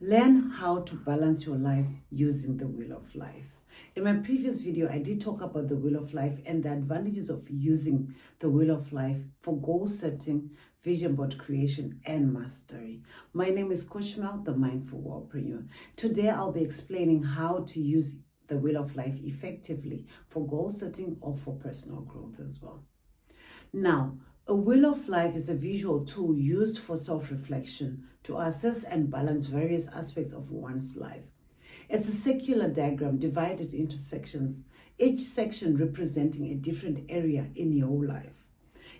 Learn how to balance your life using the Wheel of Life. In my previous video, I did talk about the Wheel of Life and the advantages of using the Wheel of Life for goal setting, vision board creation, and mastery. My name is Coach Mel, the Mindful Warrior. Today, I'll be explaining how to use the Wheel of Life effectively for goal setting or for personal growth as well. Now, a Wheel of Life is a visual tool used for self-reflection to assess and balance various aspects of one's life. It's a circular diagram divided into sections, each section representing a different area in your life.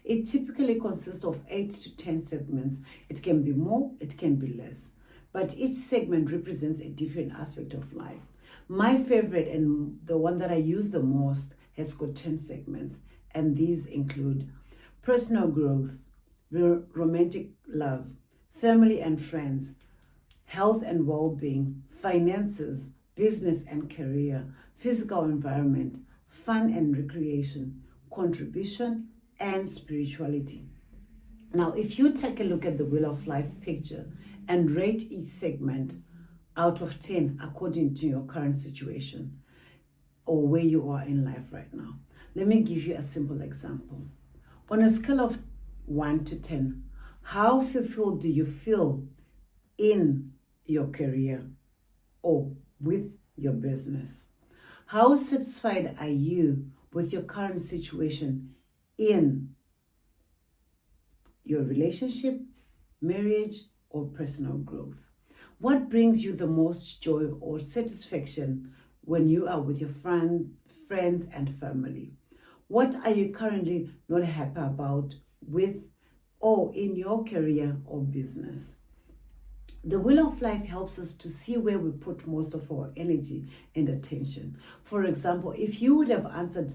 It typically consists of 8 to 10 segments. It can be more, it can be less, but each segment represents a different aspect of life. My favorite and the one that I use the most has got 10 segments, and these include personal growth, romantic love, family and friends, health and well-being, finances, business and career, physical environment, fun and recreation, contribution, and spirituality. Now, if you take a look at the Wheel of Life picture and rate each segment out of 10 according to your current situation or where you are in life right now, let me give you a simple example. On a scale of 1 to 10, how fulfilled do you feel in your career or with your business? How satisfied are you with your current situation in your relationship, marriage, or personal growth? What brings you the most joy or satisfaction when you are with your friends and family? What are you currently not happy about with or in your career or business? The Wheel of Life helps us to see where we put most of our energy and attention. For example, if you would have answered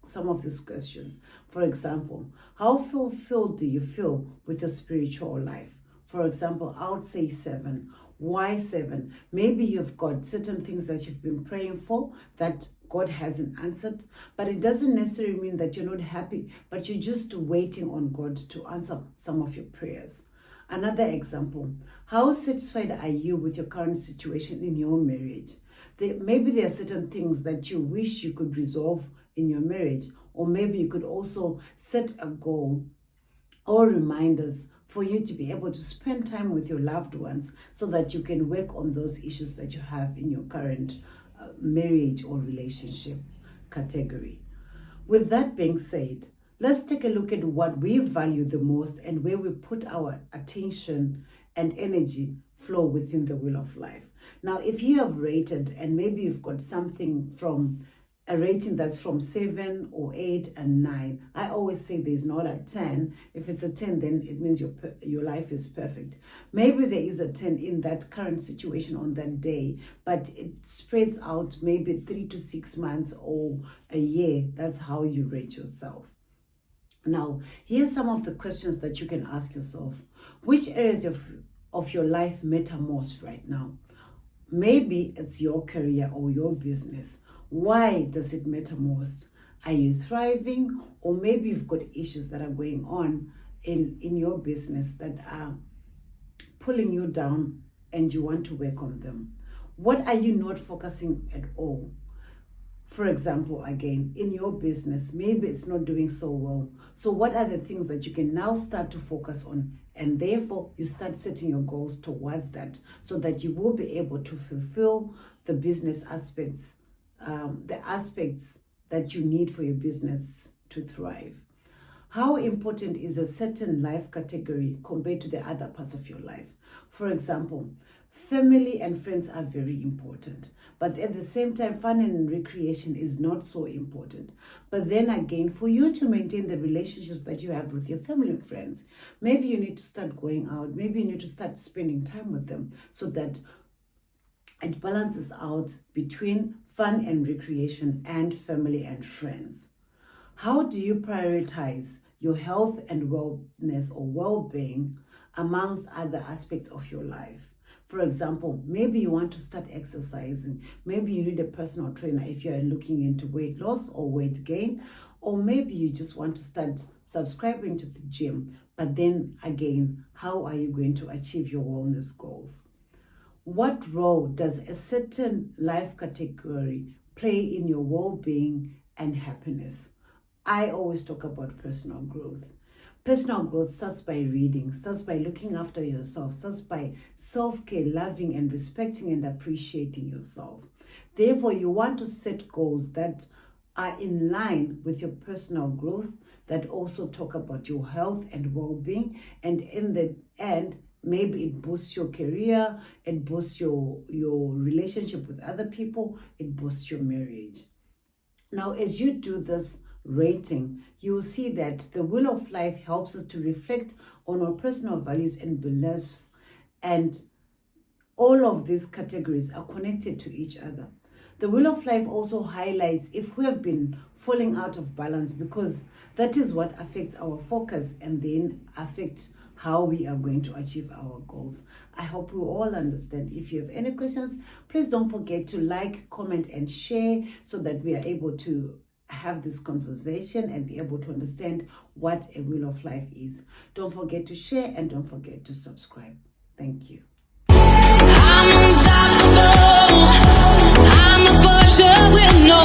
some of these questions, for example, how fulfilled do you feel with your spiritual life? For example, I would say 7. Why 7? Maybe you've got certain things that you've been praying for that God hasn't answered, but it doesn't necessarily mean that you're not happy, but you're just waiting on God to answer some of your prayers. Another example, how satisfied are you with your current situation in your marriage? Maybe there are certain things that you wish you could resolve in your marriage, or maybe you could also set a goal or reminders for you to be able to spend time with your loved ones so that you can work on those issues that you have in your current marriage or relationship category. With that being said, let's take a look at what we value the most and where we put our attention and energy flow within the Wheel of Life. Now, if you have rated and maybe you've got something from a rating that's from 7 or 8 and 9, I always say there's not a 10. If it's a 10, then it means your life is perfect. Maybe there is a 10 in that current situation on that day, but it spreads out maybe 3 to 6 months or a year. That's how you rate yourself. Now, here's some of the questions that you can ask yourself. Which areas of your life matter most right now? Maybe it's your career or your business. Why does it matter most? Are you thriving? Or maybe you've got issues that are going on in your business that are pulling you down and you want to work on them. What are you not focusing at all? For example, again, in your business, maybe it's not doing so well. So what are the things that you can now start to focus on? And therefore, you start setting your goals towards that so that you will be able to fulfill the business aspects, the aspects that you need for your business to thrive. How important is a certain life category compared to the other parts of your life? For example, family and friends are very important, but at the same time, fun and recreation is not so important. But then again, for you to maintain the relationships that you have with your family and friends, maybe you need to start going out, maybe you need to start spending time with them so that it balances out between fun and recreation and family and friends. How do you prioritize your health and wellness or well-being amongst other aspects of your life? For example, maybe you want to start exercising. Maybe you need a personal trainer if you're looking into weight loss or weight gain. Or maybe you just want to start subscribing to the gym. But then again, how are you going to achieve your wellness goals? What role does a certain life category play in your well-being and happiness? I always talk about personal growth. Personal growth starts by reading, starts by looking after yourself, starts by self-care, loving and respecting and appreciating yourself. Therefore, you want to set goals that are in line with your personal growth, that also talk about your health and well-being, and in the end, maybe it boosts your career, it boosts your relationship with other people, it boosts your marriage. Now, as you do this rating, you will see that the Wheel of Life helps us to reflect on our personal values and beliefs, and all of these categories are connected to each other. The Wheel of Life also highlights if we have been falling out of balance, because that is what affects our focus and then affects how we are going to achieve our goals. I hope we all understand. If you have any questions, please don't forget to like, comment, and share so that we are able to have this conversation and be able to understand what a Wheel of Life is. Don't forget to share and don't forget to subscribe. Thank you. I'm unstoppable. I'm a fortune with no